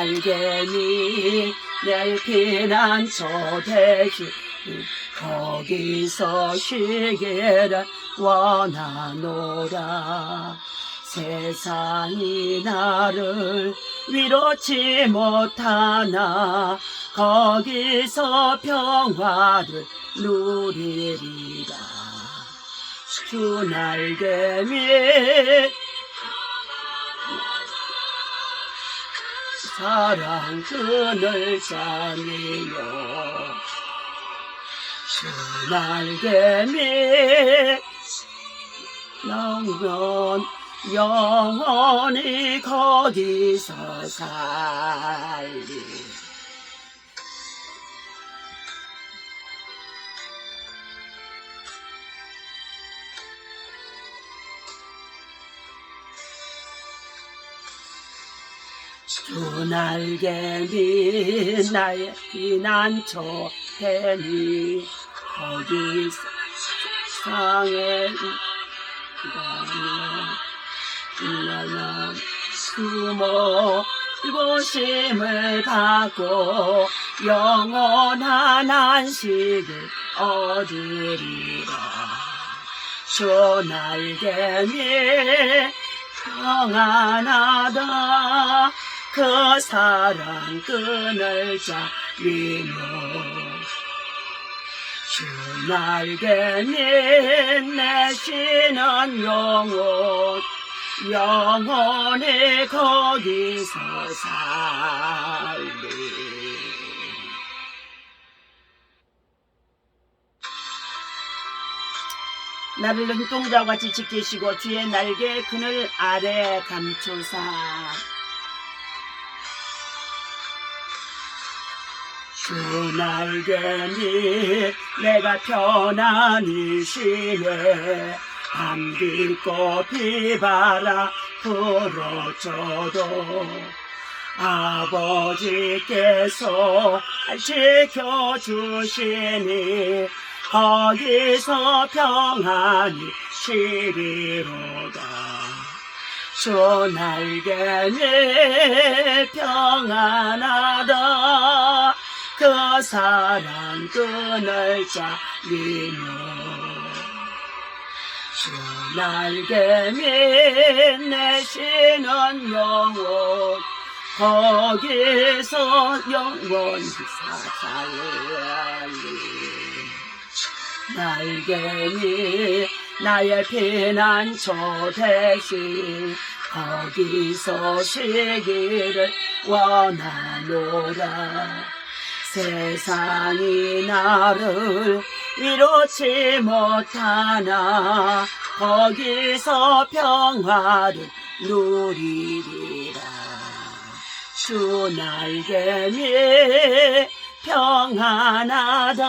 날개니 내 피난처 되시 거기서 쉬기를 원하노라. 세상이 나를 위로치 못하나 거기서 평화를 누리리라. 주 날개 밑 사랑 끈을 짜니요. 주 날개 밑 영원히 거기서 살리. 주 날개 밑 나의 피난처 되니 거기서 세상에 나는 숨어 보심을 받고 영원한 안식을 얻으리라. 주 날개 밑 평안하다. 그 사랑 끈을 짜리며 주 날개 밑 내쉬는 영원히 거기서 살리. 나를 눈동자와 같이 지키시고 주의 날개 그늘 아래 감추사. 주 날개 밑 내가 편안히 쉬네. 밤비고 비바라 불어줘도 아버지께서 지켜주시니 거기서 평안히 쉬리로다. 주 날개 밑 평안하다. 그 사랑 끈을 짜리며 주 날개 밑 내쉬는 영혼 거기서 영원히 살리. 날개 밑 나의 피난처 대신 거기서 쉬기를 원하노라. 세상이 나를 위로치 못하나 거기서 평화를 누리리라. 주 날개 밑 평안하다.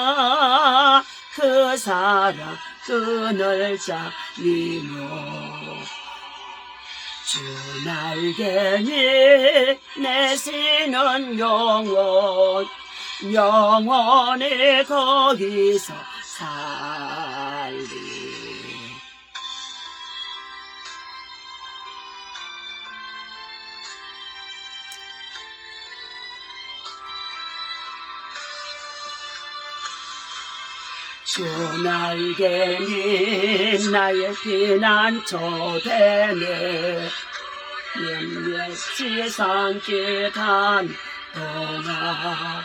그 사랑 끈을 짜리며 주 날개 밑 내쉬는 영원히 거기서 살리. 주 날개 밑 나의 피난처 되네. 몇몇 지상길 간 동안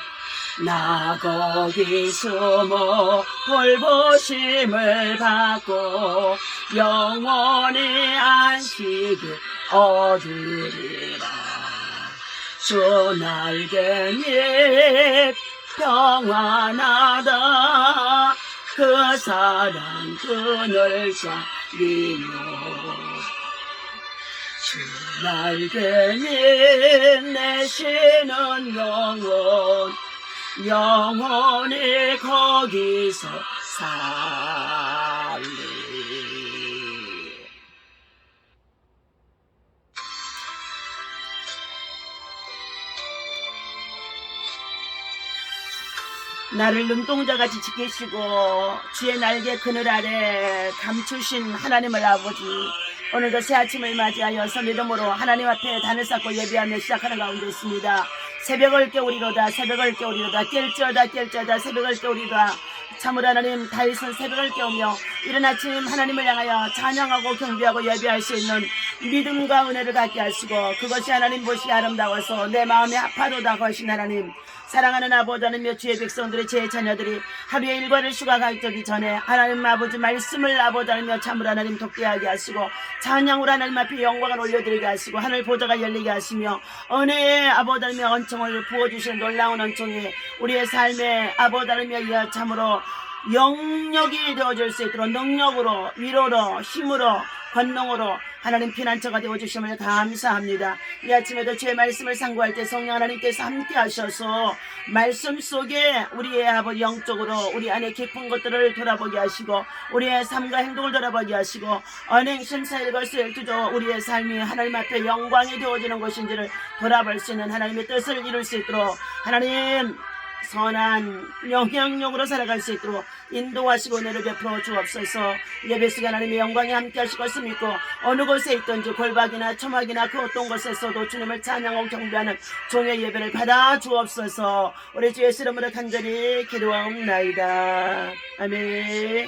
나 거기 숨어 돌보심을 받고 영원히 안식을 얻으리라. 주 날개 밑 평안하다. 그 사랑 끈을 짜리며 주 날개 밑 내쉬는 영원히 거기서 살리. 나를 눈동자같이 지키시고 주의 날개 그늘 아래 감추신 하나님을 아버지 오늘도 새 아침을 맞이하여서 믿음으로 하나님 앞에 단을 쌓고 예배하며 시작하는 가운데 있습니다. 새벽을 깨우리로다 새벽을 깨우리로다 깰지어다 새벽을 깨우리로다. 참으로 하나님 다윗은 새벽을 깨우며 이른 아침 하나님을 향하여 찬양하고 경배하고 예배할 수 있는 믿음과 은혜를 갖게 하시고 그것이 하나님 보시기 아름다워서 내 마음에 합하도다 거신 하나님. 사랑하는 아버지 하나님여 주의 백성들의 제 자녀들이 하루의 일과를 쉬어가기 전에 하나님 아버지 말씀을 아버지 하나님여 참으로 하나님 돕게하게 하시고 찬양으로 하나님 앞에 영광을 올려드리게 하시고 하늘 보좌가 열리게 하시며 은혜의 아버지 하나님여恩총을 부어주시는 놀라운恩총이 우리의 삶에 아버지 하나님여 참으로 영역이 되어질 수 있도록 능력으로 위로로 힘으로 권능으로 하나님 피난처가 되어주심을 감사합니다. 이 아침에도 주의 말씀을 상고할 때 성령 하나님께서 함께 하셔서 말씀 속에 우리의 아버지 영적으로 우리 안에 깊은 것들을 돌아보게 하시고 우리의 삶과 행동을 돌아보게 하시고 언행 심사일 것을 일투조 우리의 삶이 하나님 앞에 영광이 되어지는 것인지를 돌아볼 수 있는 하나님의 뜻을 이룰 수 있도록 하나님 선한 영향력으로 살아갈 수 있도록 인도하시고 은혜를 베풀어 주옵소서. 예배 시간 하나님의 영광이 함께 하실 것을 믿고 어느 곳에 있든지 골박이나 초막이나 그 어떤 곳에서도 주님을 찬양하고 경배하는 종의 예배를 받아 주옵소서. 우리 주 예수 이름으로 간절히 기도하옵나이다. 아멘.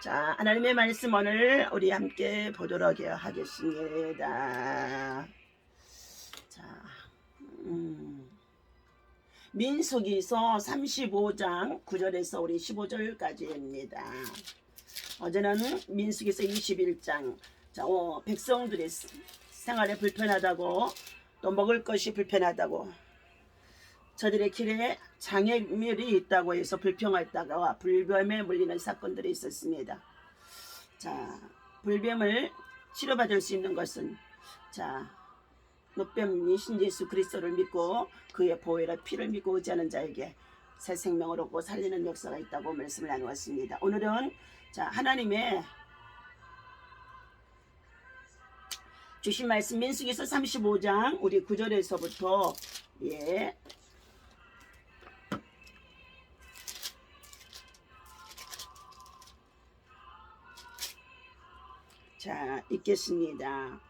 자, 하나님의 말씀 오늘 우리 함께 보도록 하겠습니다. 자, 민수기서 35장 9절에서 우리 15절까지입니다. 어제는 민수기서 21장. 자, 백성들이 생활에 불편하다고 또 먹을 것이 불편하다고 저들의 길에 장애물이 있다고 해서 불평했다가 불뱀에 물리는 사건들이 있었습니다. 자, 불뱀을 치료받을 수 있는 것은 노뱀이신 예수 그리스도를 믿고 그의 보혈의 피를 믿고 의지하는 자에게 새 생명을 얻고 살리는 역사가 있다고 말씀을 나누었습니다. 오늘은 하나님의 주신 말씀 민수기서 35장 우리 9절에서부터 읽겠습니다.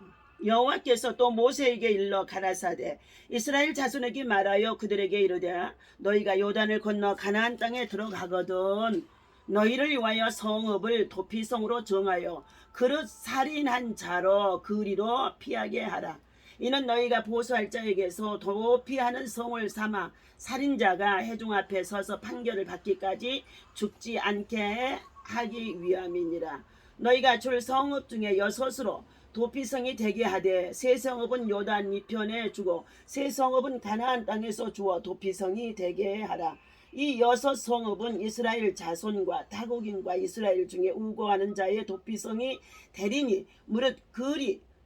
여호와께서 또 모세에게 일러 가라사대 이스라엘 자손에게 말하여 그들에게 이르되 너희가 요단을 건너 가나안 땅에 들어가거든 너희를 위하여 성읍을 도피성으로 정하여 그릇 살인한 자로 그리로 피하게 하라. 이는 너희가 보수할 자에게서 도피하는 성을 삼아 살인자가 회중 앞에 서서 판결을 받기까지 죽지 않게 하기 위함이니라. 너희가 줄 성읍 중에 6으로 도피성이 되게 하되 세 성읍은 요단 이편에 주고 세 성읍은 가나안 땅에서 주어 도피성이 되게 하라. 이 6 성읍은 이스라엘 자손과 타국인과 이스라엘 중에 우고하는 자의 도피성이 되리니 무릇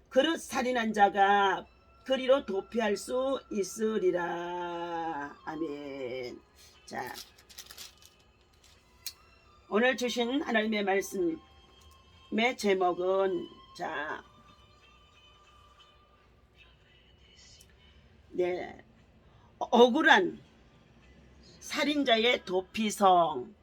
그릇 살인한 자가 그리로 도피할 수 있으리라. 아멘. 자, 오늘 주신 하나님의 말씀의 제목은 억울한 살인자의 도피성,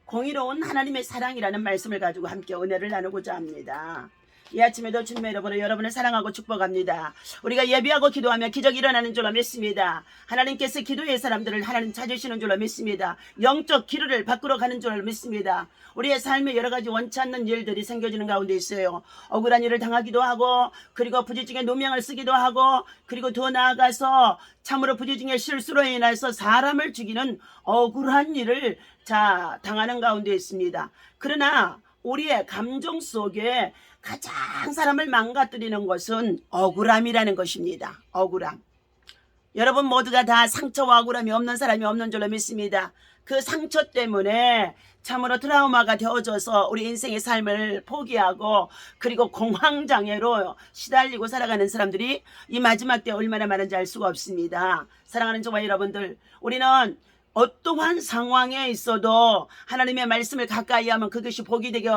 공의로운 하나님의 사랑이라는 말씀을 가지고 함께 은혜를 나누고자 합니다. 이 아침에도 주님의 이름으로 여러분을 사랑하고 축복합니다. 우리가 예비하고 기도하며 기적이 일어나는 줄로 믿습니다. 하나님께서 기도의 사람들을 하나님 찾으시는 줄로 믿습니다. 영적 기류를 바꾸러 가는 줄로 믿습니다. 우리의 삶에 여러 가지 원치 않는 일들이 생겨지는 가운데 있어요. 억울한 일을 당하기도 하고 그리고 부지중에 누명을 쓰기도 하고 그리고 더 나아가서 참으로 부지중에 실수로 인해서 사람을 죽이는 억울한 일을 당하는 가운데 있습니다. 그러나 우리의 감정 속에 가장 사람을 망가뜨리는 것은 억울함이라는 것입니다. 억울함. 여러분 모두가 다 상처와 억울함이 없는 사람이 없는 줄로 믿습니다. 그 상처 때문에 참으로 트라우마가 되어져서 우리 인생의 삶을 포기하고 그리고 공황장애로 시달리고 살아가는 사람들이 이 마지막 때 얼마나 많은지 알 수가 없습니다. 사랑하는 저와 여러분들, 우리는 어떠한 상황에 있어도 하나님의 말씀을 가까이 하면 그것이 복이 되고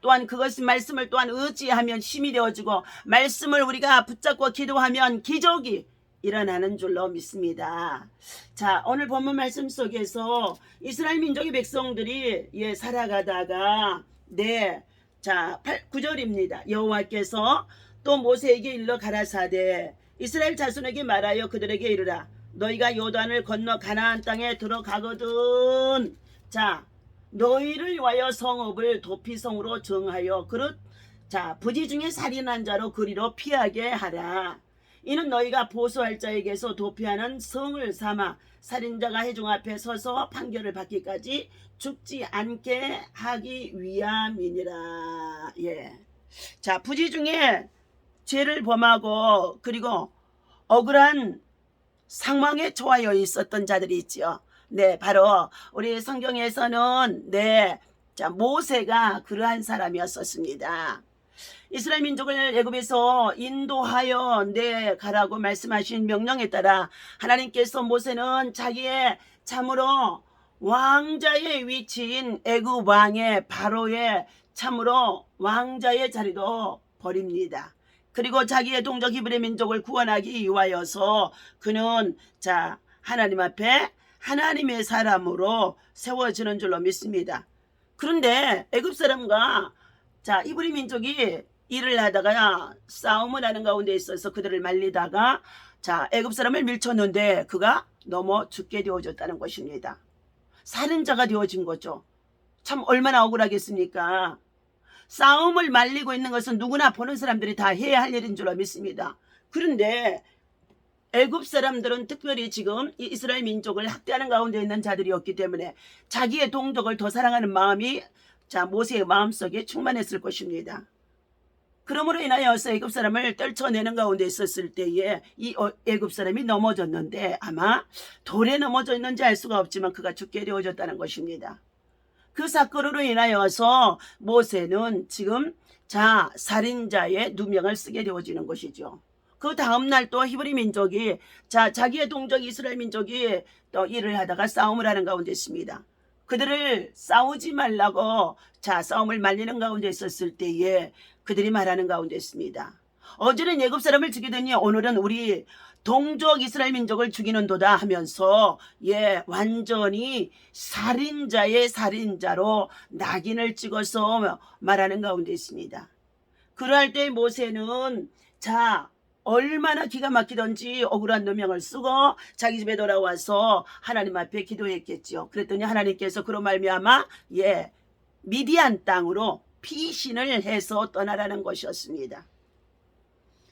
또한 그것의 말씀을 또한 의지하면 힘이 되어지고 말씀을 우리가 붙잡고 기도하면 기적이 일어나는 줄로 믿습니다. 자, 오늘 본문 말씀 속에서 이스라엘 민족의 백성들이 살아가다가 자, 9절입니다. 여호와께서 또 모세에게 일러 가라사대 이스라엘 자손에게 말하여 그들에게 이르라 너희가 요단을 건너 가나안 땅에 들어가거든 자 너희를 위하여 성읍을 도피성으로 정하여 그릇 자 부지 중에 살인한 자로 그리로 피하게 하라. 이는 너희가 보수할 자에게서 도피하는 성을 삼아 살인자가 회중 앞에 서서 판결을 받기까지 죽지 않게 하기 위함이니라. 예. 자 부지 중에 죄를 범하고 그리고 억울한 상황에 처하여 있었던 자들이 있지요. 네, 바로 우리 성경에서는 네, 자 모세가 그러한 사람이었었습니다. 이스라엘 민족을 애굽에서 인도하여 내 가라고 말씀하신 명령에 따라 하나님께서 모세는 자기의 참으로 왕자의 위치인 애굽 왕의 바로의 참으로 왕자의 자리도 버립니다. 그리고 자기의 동족 히브리 민족을 구원하기 위하여서 그는 자 하나님 앞에 하나님의 사람으로 세워지는 줄로 믿습니다. 그런데 애굽 사람과 자 히브리 민족이 일을 하다가 싸움을 하는 가운데 있어서 그들을 말리다가 자 애굽 사람을 밀쳤는데 그가 넘어 죽게 되어졌다는 것입니다. 살인자가 되어진 거죠. 참 얼마나 억울하겠습니까? 싸움을 말리고 있는 것은 누구나 보는 사람들이 다 해야 할 일인 줄 믿습니다. 그런데 애굽 사람들은 특별히 지금 이 이스라엘 민족을 학대하는 가운데 있는 자들이었기 때문에 자기의 동족을 더 사랑하는 마음이 자 모세의 마음속에 충만했을 것입니다. 그러므로 인하여서 애굽 사람을 떨쳐내는 가운데 있었을 때에 이 애굽 사람이 넘어졌는데 아마 돌에 넘어져 있는지 알 수가 없지만 그가 죽게 되어졌다는 것입니다. 그 사건으로 인하여서 모세는 지금 자 살인자의 누명을 쓰게 되어지는 것이죠. 그 다음날 또 히브리 민족이 자 자기의 동족 이스라엘 민족이 또 일을 하다가 싸움을 하는 가운데 있습니다. 그들을 싸우지 말라고 자 싸움을 말리는 가운데 있었을 때에 그들이 말하는 가운데 있습니다. 어제는 애굽 사람을 죽이더니 오늘은 우리 동족 이스라엘 민족을 죽이는도다 하면서 예 완전히 살인자의 살인자로 낙인을 찍어서 말하는 가운데 있습니다. 그럴 때 모세는 자 얼마나 기가 막히던지 억울한 누명을 쓰고 자기 집에 돌아와서 하나님 앞에 기도했겠지요. 그랬더니 하나님께서 그로 말미암아 예 미디안 땅으로 피신을 해서 떠나라는 것이었습니다.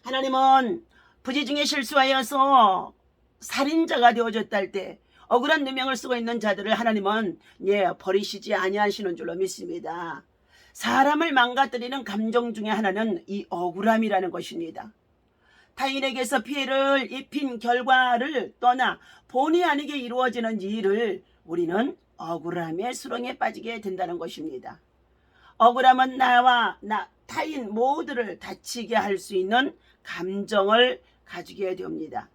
하나님은 부지 중에 실수하여서 살인자가 되어졌다 할 때 억울한 누명을 쓰고 있는 자들을 하나님은 예 버리시지 아니하시는 줄로 믿습니다. 사람을 망가뜨리는 감정 중에 하나는 이 억울함이라는 것입니다. 타인에게서 피해를 입힌 결과를 떠나 본의 아니게 이루어지는 일을 우리는 억울함의 수렁에 빠지게 된다는 것입니다. 억울함은 나와 타인 모두를 다치게 할 수 있는 감정을 가지게 됩니다.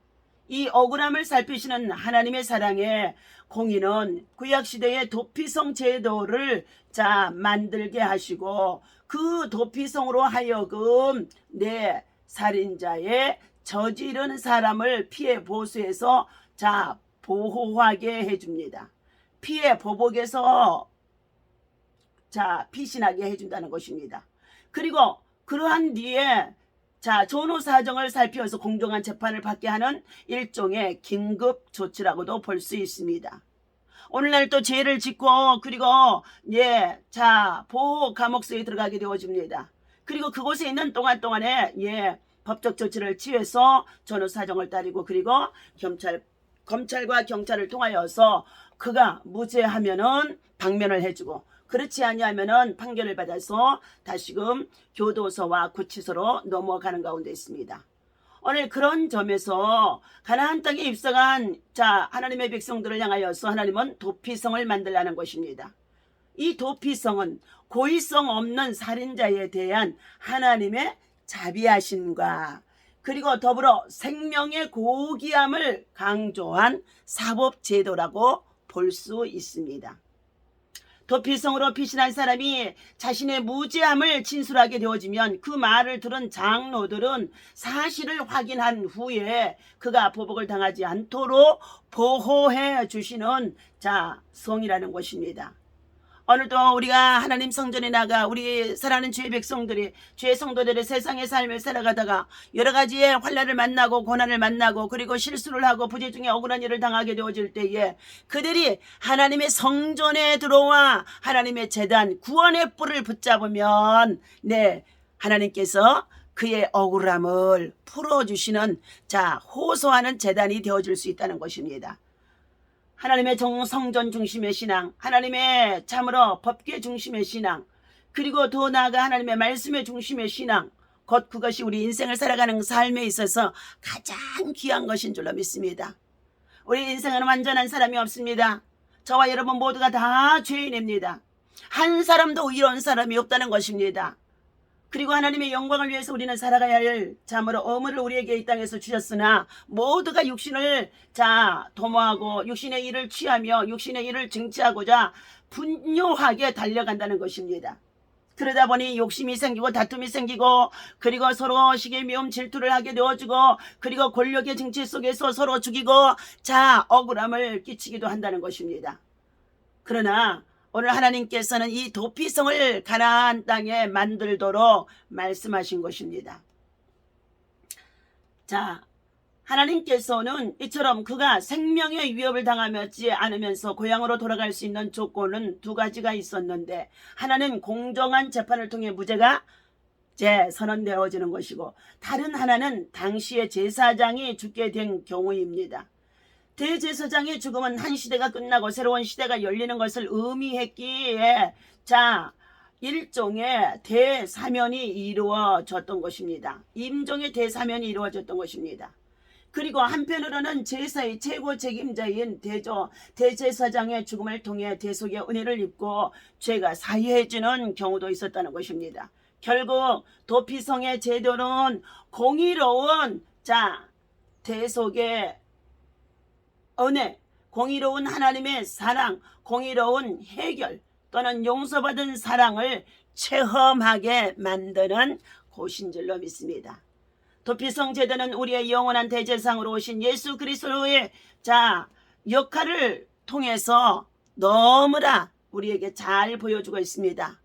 이 억울함을 살피시는 하나님의 사랑에 공의는 구약시대의 도피성 제도를 자 만들게 하시고 그 도피성으로 하여금 내 살인자의 저지른 사람을 피해 보수해서 자 보호하게 해줍니다. 피해 보복에서 자 피신하게 해준다는 것입니다. 그리고 그러한 뒤에 자 전후 사정을 살피어서 공정한 재판을 받게 하는 일종의 긴급 조치라고도 볼 수 있습니다. 오늘날 또 죄를 짓고 그리고 예 자 보호 감옥소에 들어가게 되어집니다. 그리고 그곳에 있는 동안에 예 법적 조치를 취해서 전후 사정을 따르고 그리고 검찰과 경찰을 통하여서 그가 무죄하면은 방면을 해주고 그렇지 아니하면은 판결을 받아서 다시금 교도소와 구치소로 넘어가는 가운데 있습니다. 오늘 그런 점에서 가나안 땅에 입성한 자 하나님의 백성들을 향하여서 하나님은 도피성을 만들라는 것입니다. 이 도피성은 고의성 없는 살인자에 대한 하나님의 자비하심과 그리고 더불어 생명의 고귀함을 강조한 사법제도라고 볼 수 있습니다. 도피성으로 피신한 사람이 자신의 무죄함을 진술하게 되어지면 그 말을 들은 장로들은 사실을 확인한 후에 그가 보복을 당하지 않도록 보호해 주시는 자 성이라는 것입니다. 오늘도 우리가 하나님 성전에 나가 우리 사랑하는 주의 백성들이, 주의 성도들의 세상의 삶을 살아가다가 여러 가지의 환난을 만나고 고난을 만나고 그리고 실수를 하고 부재 중에 억울한 일을 당하게 되어질 때에 그들이 하나님의 성전에 들어와 하나님의 제단 구원의 뿔을 붙잡으면 하나님께서 그의 억울함을 풀어주시는 호소하는 제단이 되어줄 수 있다는 것입니다. 하나님의 성전 중심의 신앙, 하나님의 참으로 법궤 중심의 신앙, 그리고 더 나아가 하나님의 말씀의 중심의 신앙, 곧 그것이 우리 인생을 살아가는 삶에 있어서 가장 귀한 것인 줄로 믿습니다. 우리 인생은 완전한 사람이 없습니다. 저와 여러분 모두가 다 죄인입니다. 한 사람도 이런 사람이 없다는 것입니다. 그리고 하나님의 영광을 위해서 우리는 살아가야 할 참으로 어물을 우리에게 이 땅에서 주셨으나 모두가 육신을 도모하고 육신의 일을 취하며 육신의 일을 증취하고자 분노하게 달려간다는 것입니다. 그러다 보니 욕심이 생기고 다툼이 생기고 그리고 서로 시기의 미움 질투를 하게 되어지고 그리고 권력의 정치 속에서 서로 죽이고 억울함을 끼치기도 한다는 것입니다. 그러나 오늘 하나님께서는 이 도피성을 가나안 땅에 만들도록 말씀하신 것입니다. 하나님께서는 이처럼 그가 생명의 위협을 당하지 않으면서 고향으로 돌아갈 수 있는 조건은 두 가지가 있었는데, 하나는 공정한 재판을 통해 무죄가 선언되어지는 것이고, 다른 하나는 당시의 제사장이 죽게 된 경우입니다. 대제사장의 죽음은 한 시대가 끝나고 새로운 시대가 열리는 것을 의미했기에 일종의 대사면이 이루어졌던 것입니다. 임종의 대사면이 이루어졌던 것입니다. 그리고 한편으로는 제사의 최고 책임자인 대제사장의 죽음을 통해 대속의 은혜를 입고 죄가 사해지는 경우도 있었다는 것입니다. 결국 도피성의 제도는 공의로운 대속의 은혜, 공의로운 하나님의 사랑, 공의로운 해결 또는 용서받은 사랑을 체험하게 만드는 곳인 줄로 믿습니다. 도피성 제도는 우리의 영원한 대제사장으로 오신 예수 그리스도의 역할을 통해서 너무나 우리에게 잘 보여주고 있습니다.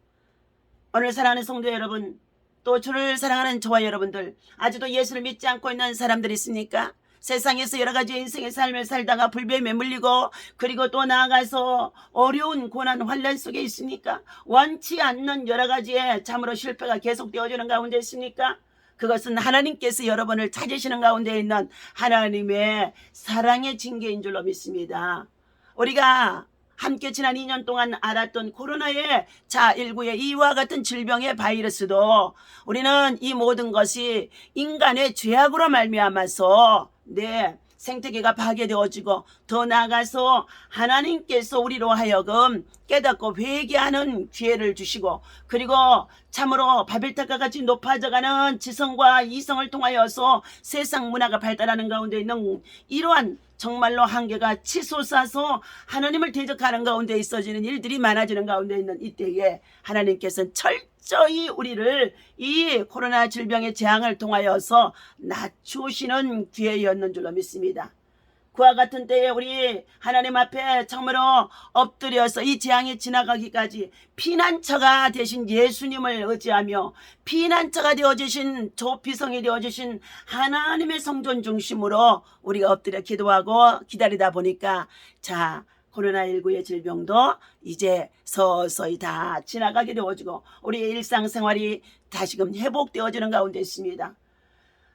오늘 사랑하는 성도 여러분, 또 주를 사랑하는 저와 여러분들, 아직도 예수를 믿지 않고 있는 사람들이 있습니까? 세상에서 여러 가지 인생의 삶을 살다가 불뱀에 물리고 그리고 또 나아가서 어려운 고난 환난 속에 있습니까? 원치 않는 여러 가지의 참으로 실패가 계속되어지는 가운데 있습니까? 그것은 하나님께서 여러분을 찾으시는 가운데 있는 하나님의 사랑의 징계인 줄로 믿습니다. 우리가 함께 지난 2년 동안 알았던 코로나의 19의 이와 같은 질병의 바이러스도 우리는 이 모든 것이 인간의 죄악으로 말미암아서 생태계가 파괴되어지고 더 나아가서 하나님께서 우리로 하여금 깨닫고 회개하는 기회를 주시고 그리고 참으로 바벨탑과 같이 높아져가는 지성과 이성을 통하여서 세상 문화가 발달하는 가운데 있는 이러한 정말로 한계가 치솟아서 하나님을 대적하는 가운데 있어지는 일들이 많아지는 가운데 있는 이때에 하나님께서는 철저히 우리를 이 코로나 질병의 재앙을 통하여서 낮추시는 기회였는 줄로 믿습니다. 그와 같은 때에 우리 하나님 앞에 참으로 엎드려서 이 재앙이 지나가기까지 피난처가 되신 예수님을 의지하며 피난처가 되어주신 조피성이 되어주신 하나님의 성전 중심으로 우리가 엎드려 기도하고 기다리다 보니까 코로나19의 질병도 이제 서서히 다 지나가게 되어지고 우리의 일상생활이 다시금 회복되어지는 가운데 있습니다.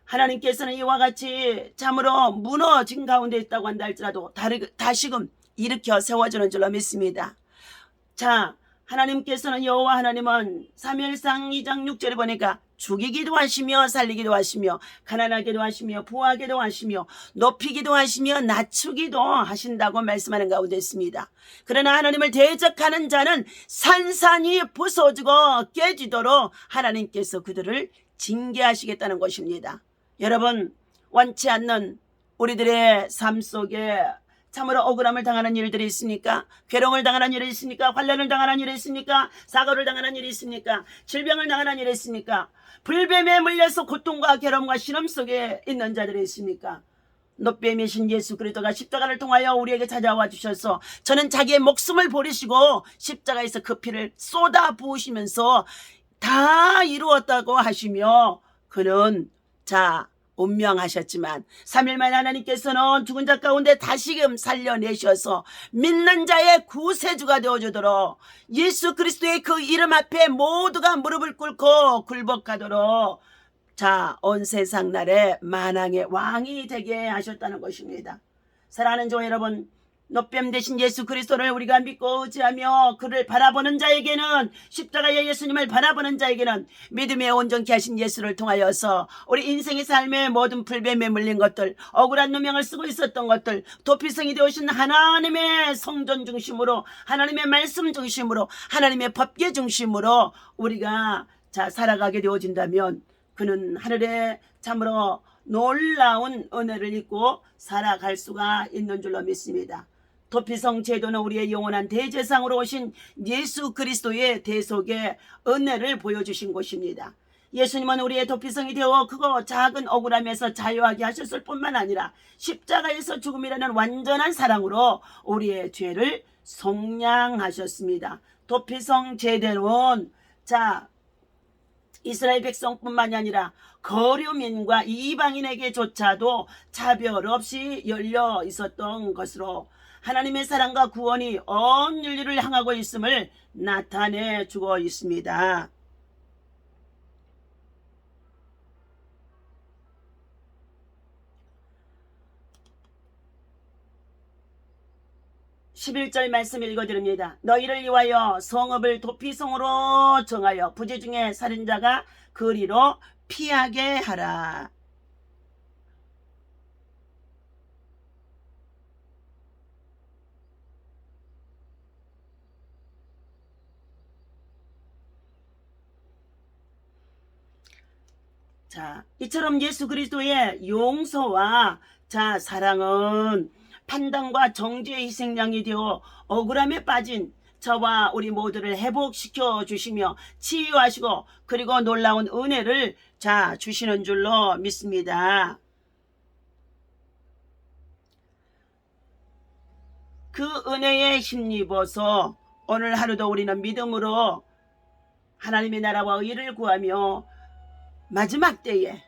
하나님께서는 이와 같이 참으로 무너진 가운데 있다고 한다 할지라도 다시금 일으켜 세워주는 줄로 믿습니다. 하나님께서는 여호와 하나님은 사무엘상 2장 6절에 보니까 죽이기도 하시며 살리기도 하시며 가난하게도 하시며 부하게도 하시며 높이기도 하시며 낮추기도 하신다고 말씀하는 가운데 있습니다. 그러나 하나님을 대적하는 자는 산산이 부서지고 깨지도록 하나님께서 그들을 징계하시겠다는 것입니다. 여러분, 원치 않는 우리들의 삶 속에 참으로 억울함을 당하는 일들이 있습니까? 괴로움을 당하는 일이 있습니까? 환난을 당하는 일이 있습니까? 사고를 당하는 일이 있습니까? 질병을 당하는 일이 있습니까? 불뱀에 물려서 고통과 괴로움과 신음 속에 있는 자들이 있습니까? 노뱀이신 예수 그리스도가 십자가를 통하여 우리에게 찾아와 주셔서 저는 자기의 목숨을 버리시고 십자가에서 그 피를 쏟아 부으시면서 다 이루었다고 하시며 그는 운명하셨지만 3일 만에 하나님께서는 죽은 자 가운데 다시금 살려내셔서 믿는 자의 구세주가 되어주도록 예수 그리스도의 그 이름 앞에 모두가 무릎을 꿇고 굴복하도록 온 세상 날에 만왕의 왕이 되게 하셨다는 것입니다. 사랑하는 종 여러분, 노뱀 대신 예수 그리스도를 우리가 믿고 의지하며 그를 바라보는 자에게는, 십자가의 예수님을 바라보는 자에게는 믿음에 온전케 하신 예수를 통하여서 우리 인생의 삶의 모든 불뱀에 물린 것들, 억울한 누명을 쓰고 있었던 것들, 도피성이 되오신 하나님의 성전 중심으로, 하나님의 말씀 중심으로, 하나님의 법계 중심으로 우리가 살아가게 되어진다면 그는 하늘에 참으로 놀라운 은혜를 입고 살아갈 수가 있는 줄로 믿습니다. 도피성 제도는 우리의 영원한 대제사장으로 오신 예수 그리스도의 대속의 은혜를 보여주신 곳입니다. 예수님은 우리의 도피성이 되어 그거 작은 억울함에서 자유하게 하셨을 뿐만 아니라 십자가에서 죽음이라는 완전한 사랑으로 우리의 죄를 속량하셨습니다. 도피성 제도는 이스라엘 백성뿐만이 아니라 거류민과 이방인에게조차도 차별 없이 열려 있었던 것으로 하나님의 사랑과 구원이 온 인류를 향하고 있음을 나타내 주고 있습니다. (11절) 말씀 읽어드립니다. 너희를 위하여 성읍을 도피성으로 정하여 부지 중에 살인자가 그리로 피하게 하라. 이처럼 예수 그리스도의 용서와 사랑은 판단과 정죄의 희생양이 되어 억울함에 빠진 저와 우리 모두를 회복시켜 주시며 치유하시고 그리고 놀라운 은혜를 주시는 줄로 믿습니다. 그 은혜에 힘입어서 오늘 하루도 우리는 믿음으로 하나님의 나라와 의를 구하며 마지막 때에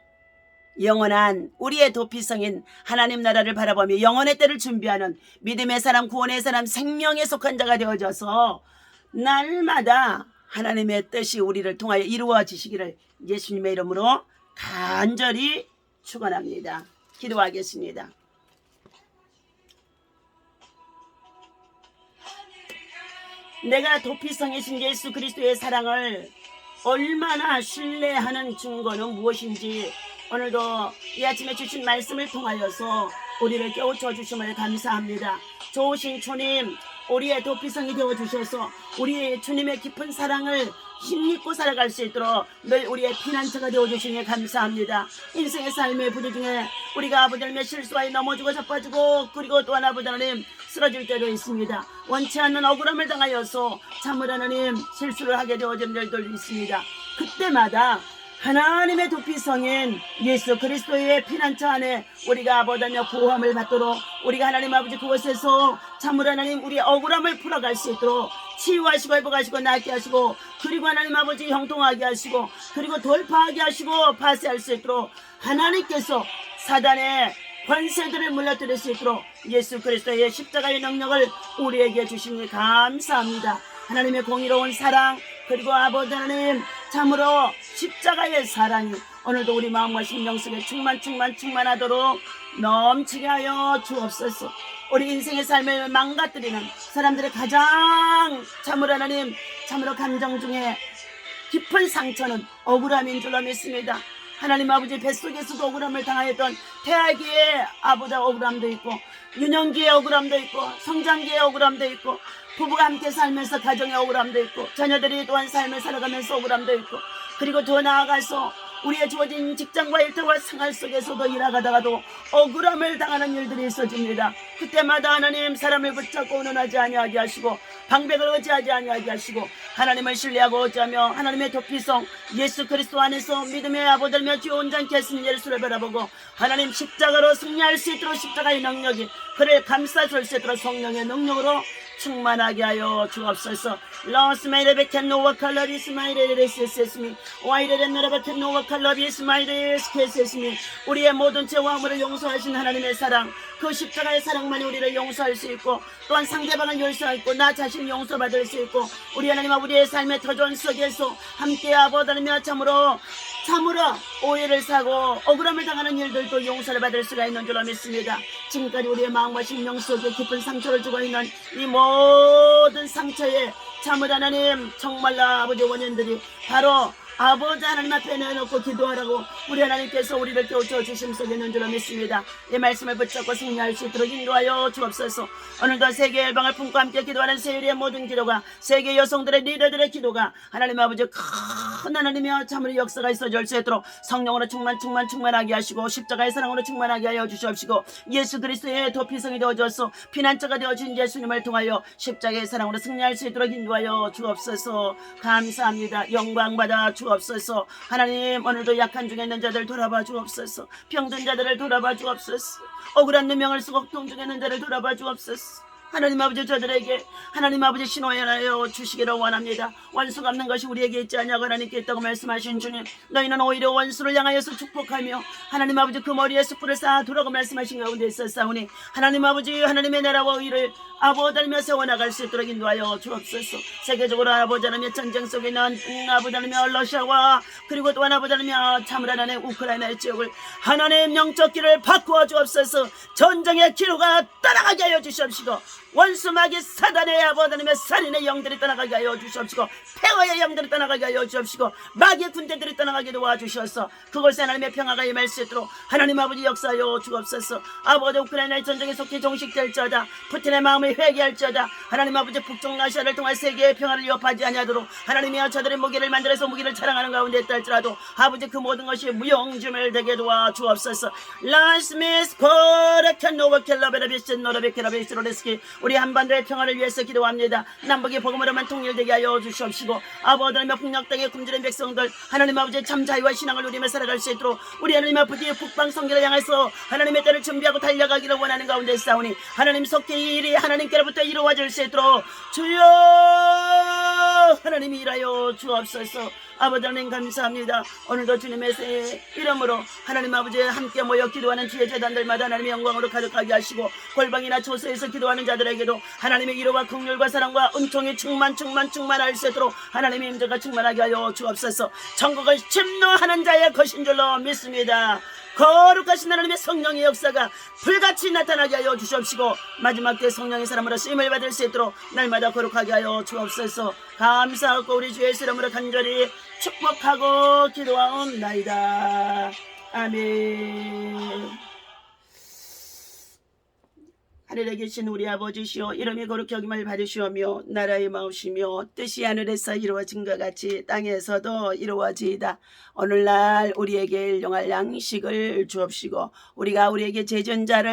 영원한 우리의 도피성인 하나님 나라를 바라보며 영원의 때를 준비하는 믿음의 사람, 구원의 사람, 생명에 속한 자가 되어져서 날마다 하나님의 뜻이 우리를 통하여 이루어지시기를 예수님의 이름으로 간절히 축원합니다. 기도하겠습니다. 내가 도피성이신 예수 그리스도의 사랑을 얼마나 신뢰하는 증거는 무엇인지 오늘도 이 아침에 주신 말씀을 통하여서 우리를 깨우쳐 주심을 감사합니다. 좋으신 주님, 우리의 도피성이 되어주셔서 우리 주님의 깊은 사랑을 힘입고 살아갈 수 있도록 늘 우리의 피난처가 되어주시니 감사합니다. 인생의 삶의 부재 중에 우리가 아버지 하나님의 실수하여 넘어지고 자빠지고 그리고 또한 아버지 하나님 쓰러질 때도 있습니다. 원치 않는 억울함을 당하여서 참으로 하나님 실수를 하게 되어진 일들도 있습니다. 그때마다 하나님의 도피성인 예수 그리스도의 피난처 안에 우리가 아버지 하나님 구함을 받도록 우리가 하나님 아버지 그곳에서 참으로 하나님 우리의 억울함을 풀어갈 수 있도록 치유하시고 회복하시고 낫게 하시고 그리고 하나님 아버지 형통하게 하시고 그리고 돌파하게 하시고 파쇄할 수 있도록 하나님께서 사단의 권세들을 물러뜨릴 수 있도록 예수 그리스도의 십자가의 능력을 우리에게 주시니 감사합니다. 하나님의 공의로운 사랑 그리고 아버지 하나님 참으로 십자가의 사랑이 오늘도 우리 마음과 심령 속에 충만하도록 넘치게 하여 주옵소서. 우리 인생의 삶을 망가뜨리는 사람들의 가장 참으로 하나님 참으로 감정 중에 깊은 상처는 억울함인 줄로 믿습니다. 하나님 아버지 뱃속에서도 억울함을 당하였던 태아기의 아버지 억울함도 있고 유년기의 억울함도 있고 성장기의 억울함도 있고 부부가 함께 살면서 가정의 억울함도 있고 자녀들이 또한 삶을 살아가면서 억울함도 있고 그리고 더 나아가서 우리의 주어진 직장과 일터와 생활 속에서도 일하다가도 억울함을 당하는 일들이 있어집니다. 그때마다 하나님 사람을 붙잡고 의논하지 아니하게 하시고 방백을 의지하지 아니하게 하시고 하나님을 신뢰하고 의지하며 하나님의 도피성 예수 그리스도 안에서 믿음의 아버지며 주 온전케 하신 예수를 바라보고 하나님 십자가로 승리할 수 있도록 십자가의 능력이 그를 감싸줄 수 있도록 성령의 능력으로 충만하게 하여 주옵소서. 러스마이레베 캔노와 칼라비 스마이레레 세세스미 와이레레 나라바 캔노와 칼라비 스마이레 스케세스미 우리의 모든 죄와 허물을 용서하신 하나님의 사랑 그 십자가의 사랑만이 우리를 용서할 수 있고 또한 상대방을 용서할 수 있고 나 자신 용서받을 수 있고 우리 하나님과 우리의 삶의 터전 속에서 함께 아버다르며 참으로 오해를 사고 억울함을 당하는 일들도 용서를 받을 수가 있는 줄로 믿습니다. 지금까지 우리의 마음과 심령 속에 깊은 상처를 주고 있는 이 모든 상처에 참으로 하나님 정말로 아버지 원인들이 바로 아버지 하나님 앞에 내놓고 기도하라고 우리 하나님께서 우리를 깨우쳐 주심속에 있는 줄로 믿습니다. 이 말씀을 붙잡고 승리할 수 있도록 인도하여 주옵소서. 오늘도 세계 열방을 품고 함께 기도하는 세율의 모든 기도가 세계 여성들의 리더들의 기도가 하나님 아버지 큰 하나님이여 참으로 역사가 있어질 수 있도록 성령으로 충만하게 하시고 십자가의 사랑으로 충만하게 하여 주시옵시고 예수 그리스도의 도피성이 되어줘서 피난처가 되어준 예수님을 통하여 십자가의 사랑으로 승리할 수 있도록 인도하여 주옵소서. 감사합니다. 영광받아 주옵소서. 하나님 오늘도 약한 중에 있는 자들 돌아봐 주옵소서. 병든 자들을 돌아봐 주옵소서. 억울한 누명을 쓰고 고통 중에 있는 자를 돌아봐 주옵소서. 하나님 아버지 저들에게 하나님 아버지 신호하여 주시기를 원합니다. 원수가 없는 것이 우리에게 있지 않냐고 하나님께 있다고 말씀하신 주님 너희는 오히려 원수를 향하여서 축복하며 하나님 아버지 그 머리에 숯불을 쌓아두라고 말씀하신 가운데 있었사오니 하나님 아버지 하나님의 나라와 의를 아버지 하나님여 세워나갈 수 있도록 인도하여 주옵소서. 세계적으로 아버지 하나님의 전쟁 속에 있는 아버지 하나님의 러시아와 그리고 또한 아버지 하나님의 참으로 하나님의 우크라이나의 지역을 하나님의 영적 길을 바꾸어 주옵소서. 전쟁의 기로가 떠나가게 하여 주시옵시고 원수 마귀 사단의 아버지 하나님의 살인의 영들이 떠나가게 하여 주시옵시고 폐허의 영들이 떠나가게 하여 주시옵시고 마귀의 군대들이 떠나가게 도와주셔서 그곳에 하나님의 평화가 임할 수 있도록 하나님 아버지 역사하여 주옵소서. 아버지 우크라이나의 전쟁에 속히 종식될지어다. 푸틴의 마음을 회개할지어다. 하나님 아버지 북쪽 러시아를 통해 세계의 평화를 위협하지 아니하도록 하나님이여 저들의 무기를 만들어서 무기를 자랑하는 가운데 있다 할지라도 아버지 그 모든 것이 무용지물 되게 도와주옵소서. 라스미스 코레켄노버켈라베라비스 노라베켈라베스로레스키 우리 한반도의 평화를 위해서 기도합니다. 남북이 복음으로만 통일되게 하여 주시옵시고 아버지 하나님의 폭력 땅에 굶주린 백성들 하나님 아버지 참 자유와 신앙을 누리며 살아갈 수 있도록 우리 하나님 아버지 북방 성결을 향해서 하나님의 때를 준비하고 달려가기를 원하는 가운데 싸우니 하나님 속히 이 일이 하나님께로부터 이루어질 수 있도록 주여 하나님이 일하여 주옵소서. 아버지 하나님 감사합니다. 오늘도 주님의 이름으로 하나님 아버지 함께 모여 기도하는 주의 재단들마다 하나님의 영광으로 가득하게 하시고 골방이나 초소에서 기도하는 자들에게도 하나님의 위로와 긍휼과 사랑과 은총이 충만할 수 있도록 하나님의 임재가 충만하게 하여 주옵소서. 천국을 침노하는 자의 것인 줄로 믿습니다. 거룩하신 하나님의 성령의 역사가 불같이 나타나게 하여 주시옵시고 마지막 때 성령의 사람으로 쓰임을 받을 수 있도록 날마다 거룩하게 하여 주옵소서. 감사하고 우리 주 예수 이름으로 간절히 축복하고 기도하옵나이다. 아멘. 하늘에 계신 우리 아버지시여 이름이 거룩히 여김을 받으시오며 나라의 마으시며 뜻이 하늘에서 이루어진 것 같이 땅에서도 이루어지이다. 오늘날 우리에게 일용할 양식을 주옵시고 우리가 우리에게 죄진 자를